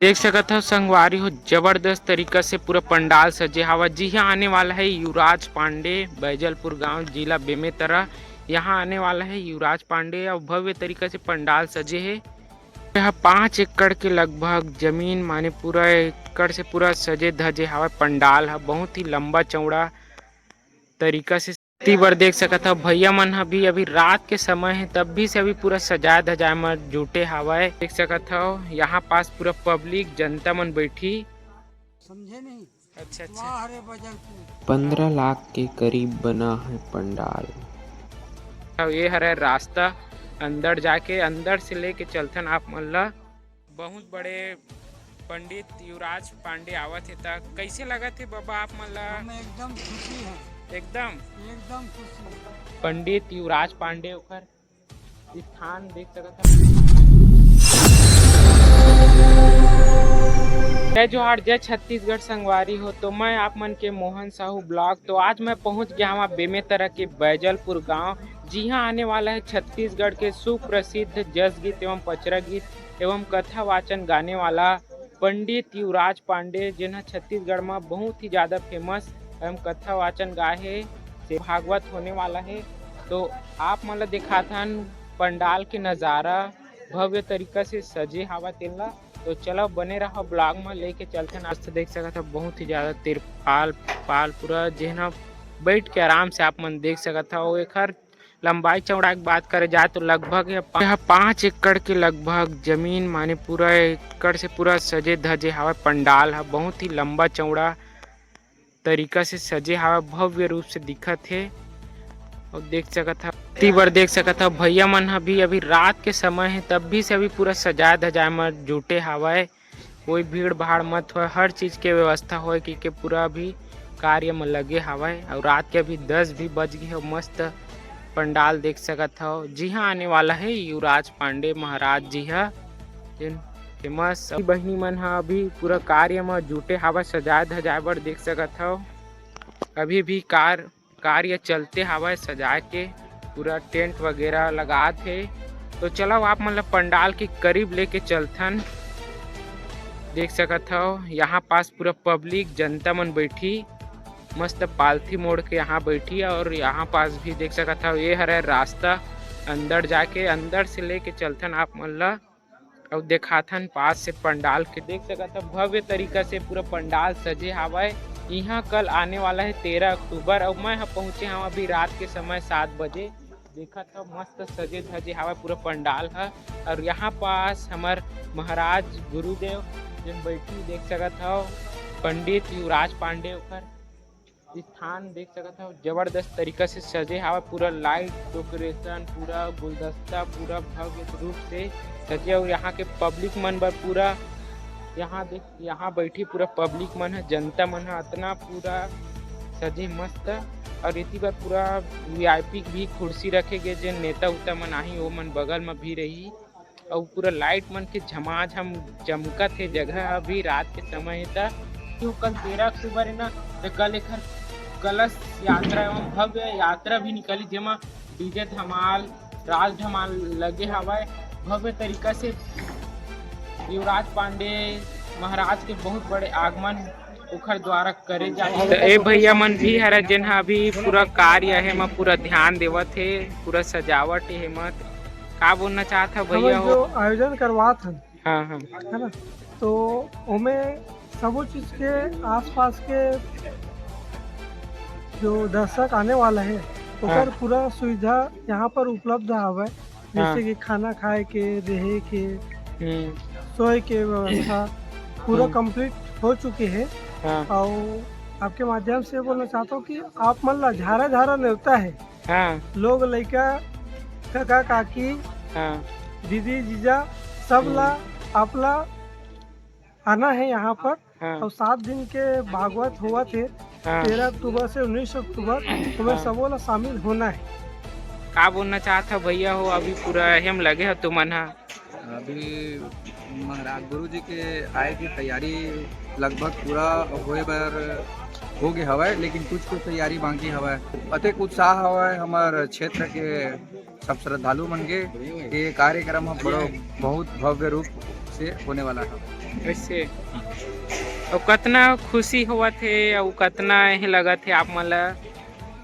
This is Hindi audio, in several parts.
देख सकत हो संगवारी हो जबरदस्त तरीका से पूरा पंडाल सजे हवा। जी हाँ, आने वाला है युवराज पांडे बैजलपुर गांव जिला बेमेतरा। यहाँ आने वाला है युवराज पांडे और भव्य तरीका से पंडाल सजे है। यह 5 एकड़ के लगभग जमीन माने पूरा एकड़ से पूरा सजे धजे हवा। पंडाल है बहुत ही लंबा चौड़ा तरीका से बर देख सकत हो। भैया मन अभी अभी रात के समय है तब भी से अभी पूरा सजाए धजाए में जुटे हवाए। देख सकत हो यहाँ पास पूरा पब्लिक जनता मन बैठी। समझे नहीं। अच्छा वहाँ हरे बजलपुर 15 लाख के करीब बना है पंडाल। ये हरे रास्ता अंदर जाके अंदर से लेके चलथन आप मन ला। बहुत बड़े पंडित युवराज पांडे आवत है ता कैसे लगत है बाबा आप मन ला? हमें एकदम खुशी है, एकदम एकदम खुशी। पंडित युवराज पांडे ओकर स्थान देख सकत है। जय जोहार, जय छत्तीसगढ़ संगवारी हो। तो मैं आप मन के मोहन साहू ब्लॉग। तो आज मैं पहुंच गया हूँ बेमेतरा के बैजलपुर गांव। जी हां, आने वाला है छत्तीसगढ़ के सुप्रसिद्ध जस गीत एवं पचरा गीत एवं कथा वाचन गाने वाला पंडित युवराज पांडे, जिन्हें छत्तीसगढ़ में बहुत ही ज़्यादा फेमस एवं कथा वाचन गाए है से भागवत होने वाला है। तो आप मन ला दिखाथन पंडाल के नज़ारा भव्य तरीका से सजे हवा तेला। तो चलो बने रहो ब्लॉग में, लेके चलते हैं। आज तो देख सकते हो बहुत ही ज़्यादा तिरपाल पाल पूरा जेना बैठ के आराम से आप मन देख सकता हो। एक हर लंबाई चौड़ाई की बात करे जाए तो लगभग यह 5 एकड़ के लगभग जमीन माने पूरा एकड़ से पूरा सजे धजे हवा। पंडाल है बहुत ही लंबा चौड़ा तरीका से सजे हवा, भव्य रूप से दिखत है। और देख सकत हो तीबर देख सकत हो भैया मन अभी अभी रात के समय है तब भी से अभी पूरा सजाए धजाए में जुटे हवाए। कोई भीड़ भाड़ मत हो, हर चीज़ के व्यवस्था हो कि पूरा अभी कार्य में लगे हवाए। और रात के अभी 10 भी बज गए हो। मस्त पंडाल देख सकत हो। जी हाँ, आने वाला है युवराज पांडे महाराज जी है जिन फेमस बहिनी मन हा अभी पूरा कार्य में जुटे हवा सजाए धजाए बर। देख सकत हो अभी भी कार्य चलते हवा सजाए के पूरा टेंट वगैरह लगा थे। तो चलो आप मतलब पंडाल के करीब लेके चलथन। देख सकत हो यहाँ पास पूरा पब्लिक जनता मन बैठी मस्त पालथी मोड़ के यहाँ बैठी। और यहाँ पास भी देख सकत हो ये हरे रास्ता अंदर जाके अंदर से लेके चलथन आप मन ला और दिखाथन पास से पंडाल के। देख सकत हो भव्य तरीका से पूरा पंडाल सजे हवाए। यहाँ कल आने वाला है 13 अक्टूबर और मैं पहुँचे हम अभी रात के समय 7 बजे। देखा था मस्त सजे धजे हवा पूरा पंडाल है। और यहाँ पास हमार महाराज गुरुदेव जिन बैठी देख सकत हो पंडित युवराज पांडे ओकर स्थान देख सकत हो। जबरदस्त तरीका से सजे हवा पूरा लाइट डेकोरेशन पूरा गुलदस्ता पूरा भव्य रूप से सजे। और यहाँ के पब्लिक मन बर पूरा यहाँ देख यहाँ बैठी पूरा पब्लिक मन है जनता मन है इतना पूरा सजे मस्त। और इसी बार पूरा वीआईपी भी कुर्सी रखे गए जो नेता उता मन आही वो मन बगल में भी रही। और पूरा लाइट मन के झमाझम चमकत है जगह। अभी रात के समय है तो कल 13 अक्टूबर है ना, तो कल एक कलश यात्रा एवं भव्य यात्रा भी निकली जेमा डीजे धमाल राज धमाल लगे हवाए। भव्य तरीका से युवराज पांडे महाराज के बहुत बड़े आगमन उखर द्वारा करे जाए। तो ए भैया मन भी हरा जिन अभी पूरा कार्य है मैं पूरा ध्यान देवत है पूरा सजावट है मत का बोलना चाहता भैया हो जो आयोजन करवात हन हाँ हाँ है ना, तो उमें सबो चीज के आसपास के जो दर्शक आने वाला है ओकर पूरा सुविधा यहाँ पर उपलब्ध हवे। जैसे कि खाना खाए के रहे के सोए के व्यवस्था पूरा कंप्लीट हो चुकी है। और आपके माध्यम से बोलना चाहता हूँ कि आप मन ला झारा झारा न्योता है। लोग लड़का काका काकी दीदी जीजा सब ला आपला आना है यहाँ पर। और 7 दिन के भागवत हुआ थे 13 अक्टूबर से 19 अक्टूबर तुम्हें सबों ला शामिल होना है। का बोलना चाहता भैया हो अभी पूरा हम लगे हो तुम अभी महाराज गुरु जी के आए की तैयारी लगभग पूरा होए बर हो गए हवा, लेकिन कुछ तैयारी बाकी हवा। अतिक उत्साह हवा हमार क्षेत्र के सब श्रद्धालु मन के ये कार्यक्रम बड़ो बहुत भव्य रूप से होने वाला है। वैसे और कितना खुशी हुआ थे और कितना ही लगा थे आप मतलब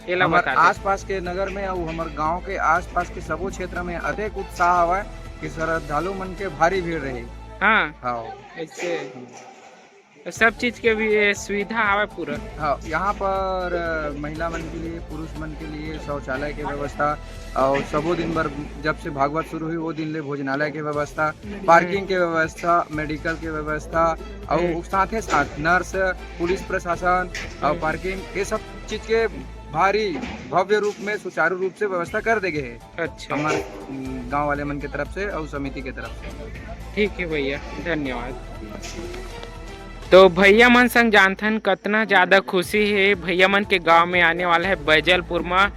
ये हमारे बता आसपास के नगर में और हमारे गांव के आसपास के सबो क्षेत्र में अधिक उत्साह हवा कि श्रद्धालु मन के भारी भीड़ रही। हाँ हाँ ऐसे सब चीज के भी सुविधा आवे पूरा। हाँ, यहाँ पर महिला मन के लिए, पुरुष मन के लिए शौचालय की व्यवस्था और सबो दिन भर जब से भागवत शुरू हुई वो दिन ले भोजनालय की व्यवस्था, पार्किंग की व्यवस्था, मेडिकल की व्यवस्था और साथ ही साथ नर्स, पुलिस प्रशासन और पार्किंग ये सब चीज के भारी भव्य रूप में सुचारू रूप से व्यवस्था कर देंगे है अच्छा हमारे गांव वाले मन की तरफ से और समिति की तरफ से। ठीक है भैया धन्यवाद। तो भैया मन संग जानथन कितना ज़्यादा खुशी है भैया मन के गांव में आने वाला है बैजलपुर में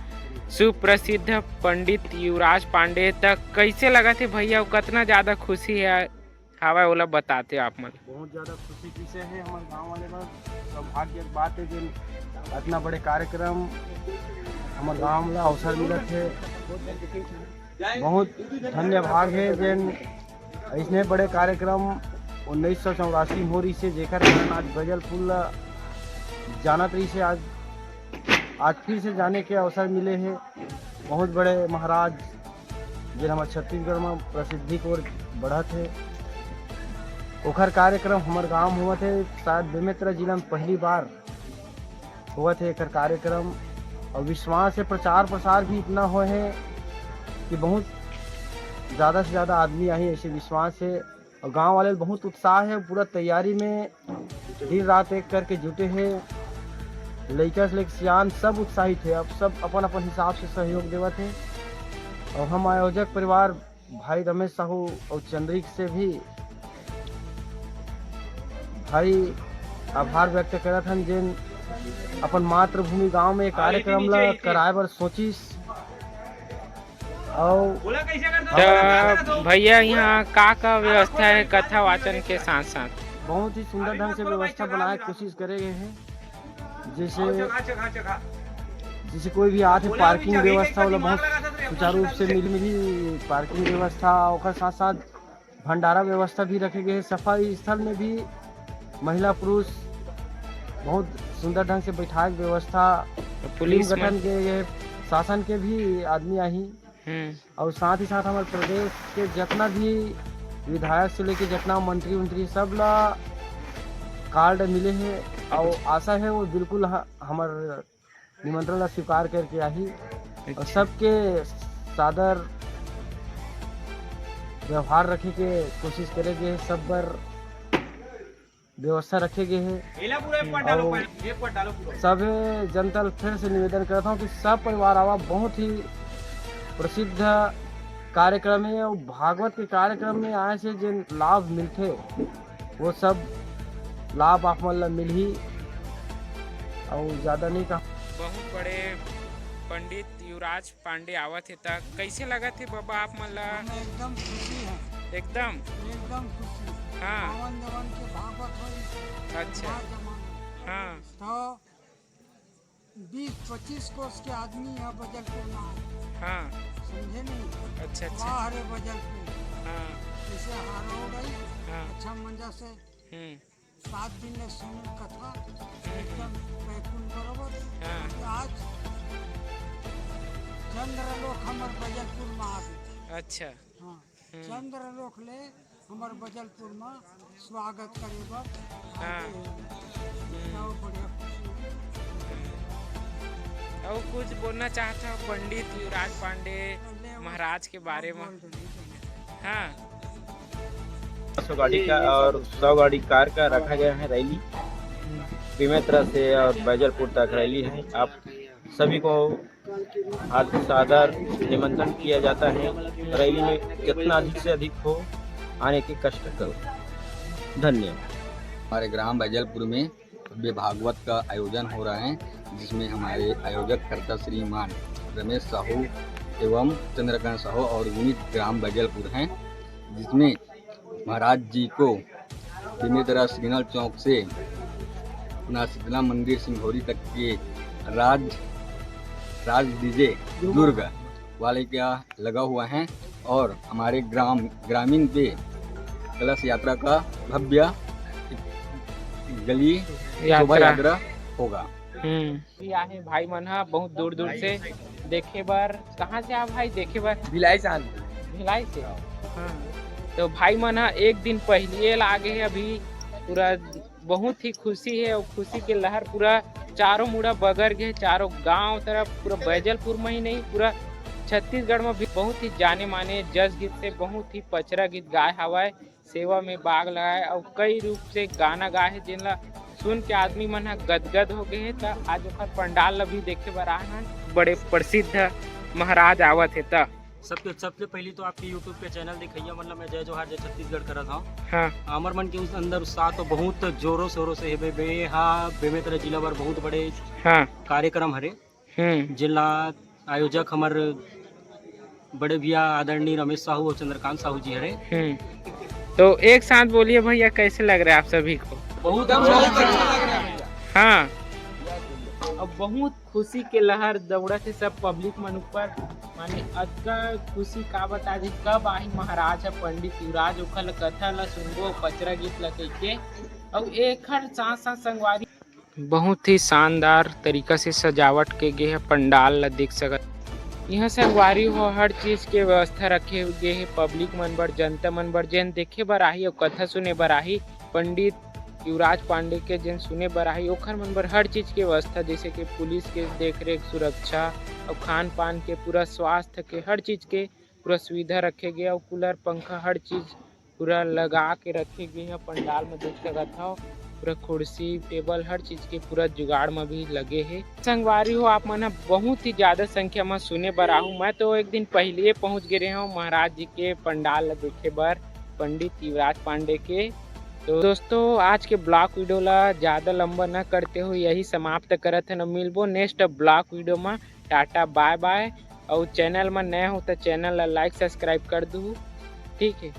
सुप्रसिद्ध पंडित युवराज पांडे। तक कैसे लगा थे भैया कितना ज़्यादा खुशी है हवा ओला बताते आप मन। बहुत ज़्यादा खुशी की से है हमारे गांव वाले का सौभाग्य की बात है जिन इतना बड़े कार्यक्रम हमारे गांव में अवसर मिला थे। बहुत धन्य भाग है जिन इसने बड़े कार्यक्रम 1984 में हो रही से जेकर कारण आज बैजलपुर जानत रही से आज फिर से जाने के अवसर मिले हैं। बहुत बड़े महाराज जिन हमारे छत्तीसगढ़ में प्रसिद्धि को बढ़ा थे ओखर कार्यक्रम हमारे गांव में हुआ थे। शायद बेमेतरा जिला में पहली बार हुआ थे एक कार्यक्रम और विश्वास से प्रचार प्रसार भी इतना हुए है कि बहुत ज़्यादा से ज़्यादा आदमी आई ऐसे विश्वास से और गांव वाले बहुत उत्साह है। पूरा तैयारी में दिन रात एक करके जुटे हैं। लड़का से लेकर सियान सब उत्साहित थे। अब सब अपन अपन हिसाब से सहयोग देवा थे और हम आयोजक परिवार भाई रमेश साहू और चंद्रिक से भी भाई आभार व्यक्त करत हन जिन अपन मातृभूमि गांव में कार्यक्रम ला कराए बर सोचिस। और तो भैया यहाँ का व्यवस्था है कथा वाचन के साथ साथ बहुत ही सुंदर ढंग से व्यवस्था बनाए कोशिश करे गए हैं। जैसे कोई भी आते पार्किंग व्यवस्था वाला बहुत सुचारू रूप से मिली पार्किंग व्यवस्था और साथ साथ भंडारा व्यवस्था भी रखे गए हैं। सफाई स्थल में भी महिला पुरुष बहुत सुंदर ढंग से बैठाए व्यवस्था पुलिस गठन के शासन के भी आदमी आई और साथ ही साथ हमारे प्रदेश के जितना भी विधायक से लेके जितना मंत्री सब ला कार्ड मिले हैं और आशा है वो बिल्कुल हमारे निमंत्रण ला स्वीकार करके आई और सबके सादर व्यवहार रखे के कोशिश करेंगे। सब पर व्यवस्था रखे गए हैं और सब जनता फिर से निवेदन करता हूँ कि सब परिवार आवा। बहुत ही प्रसिद्ध कार्यक्रम है और भागवत के कार्यक्रम में आए से जिन लाभ मिलते वो सब लाभ आप मतलब मिल ही और ज़्यादा नहीं कहा। बहुत बड़े पंडित युवराज पांडे आवत है तक कैसे लगा थे बाबा आप मतलब। एकदम खुशी है एकदम खुशी। हाँ जवन के भागवत होई अच्छा हाँ तो 20-25 कोस के आदमी है बजलपुर में आए। हाँ समझे नहीं अच्छा वाह रे बजलपुर हाँ जैसे हार हो गई हाँ अच्छा मंजा से 7 दिन में सुनी कथा एकदम बैकुंठ बरोबर। हाँ आज चंद्रलोक हमार बजलपुर में आ गई। अच्छा हाँ चंद्रलोक ले हमार बजलपुर में स्वागत करेगा। हाँ बढ़िया और कुछ बोलना चाहता हूँ पंडित युवराज पांडे महाराज के बारे में। हाँ 100 गाड़ी का और 100 गाड़ी कार का रखा गया है रैली बेमेतरा से और बैजलपुर तक रैली है। आप सभी को हार्दिक सादर निमंत्रण किया जाता है। रैली में जितना अधिक से अधिक हो आने की कष्ट करो। धन्यवाद। हमारे ग्राम बैजलपुर में भव्य भागवत का आयोजन हो रहा है जिसमें हमारे आयोजक कर्ता श्रीमान रमेश साहू एवं चंद्रकांत साहू और विनीत ग्राम बैजलपुर हैं, जिसमें महाराज जी को बेमेतरा सिग्नल चौक से अपना शीतला मंदिर सिंघोरी तक के राज डीजे दुर्ग वाले का लगा हुआ है और हमारे ग्रामीण पे कलश यात्रा का भव्य गली यात्रा यात्रा होगा। भी आहे भाई मन हा बहुत दूर दूर से देखे बर। कहाँ से आप भाई देखे बर? भिलाई से भिलाई से। हाँ, तो भाई मन हा एक दिन पहले लागे है अभी। पूरा बहुत ही खुशी है और खुशी के लहर पूरा चारों मुड़ा बगर गए, चारों गांव तरफ पूरा बैजलपुर में ही नहीं पूरा छत्तीसगढ़ में भी बहुत ही जाने माने जस गीत से बहुत ही पचरा गीत गाए हवाए, सेवा में बाग लगाए और कई रूप से गाना गाए है जिनला सुन के आदमी मन ह गदगद हो गए। तो आज ओकर पंडाल ला भी देखे बर आए हैं। बड़े प्रसिद्ध महाराज आवत है। त सबसे पहले तो आपके यूट्यूब पे चैनल दिखैया मतलब मैं जय जोहार जय छत्तीसगढ़ करत हूँ। हाँ, आमर मन के उस अंदर उत्साह तो बहुत जोरों शोरों से है। बेमेतरा जिला भर बहुत बड़े हाँ, कार्यक्रम हरे हम्म, जिला आयोजक हमार बड़े भैया आदरणीय रमेश साहू और चंद्रकांत साहू जी हरे। तो एक साथ बोलिए भैया कैसे लग रहा है आप सभी को? बहुत अच्छा लग रहा है। हाँ, अब बहुत खुशी के लहर दौड़त है सब पब्लिक मन ऊपर। माने अतका खुशी का बता दी कब आई महाराज है पंडित युवराज ओखल कथा ला सुनबो, पचरा गीत ला के और एखर साथ साथ संगवारी बहुत ही शानदार तरीका से सजावट के गए है पंडाल ला देख सकत। यहाँ संगवारी हो हर चीज के व्यवस्था रखे गए है पब्लिक मन बर, जनता मन बर जेन देखे बर आही और कथा सुने बर आही। पंडित युवराज पांडे के जिन सुने बर आही ओखर मन बर हर चीज के व्यवस्था जैसे कि पुलिस के देखरेख, सुरक्षा और खान पान के पूरा स्वास्थ्य के हर चीज के पूरा सुविधा रखे गए और कूलर पंखा हर चीज पूरा लगा के रखे गए हैं। पंडाल में देख सकत हो पूरा कुर्सी टेबल हर चीज के पूरा जुगाड़ में भी लगे है। संगवारी हो आप मन बहुत ही ज्यादा संख्या में सुने बर आहू। मैं तो एक दिन पहले पहुंच गए हूँ महाराज जी के पंडाल देखे बर पंडित युवराज पांडे के। तो दोस्तों आज के ब्लॉग वीडियो ला ज़्यादा लंबा न करते हो यही समाप्त करत है। न मिलबो नेक्स्ट ब्लॉग वीडियो में। टाटा बाय बाय। और चैनल में नया हो तो चैनल ला लाइक सब्सक्राइब कर दू। ठीक है।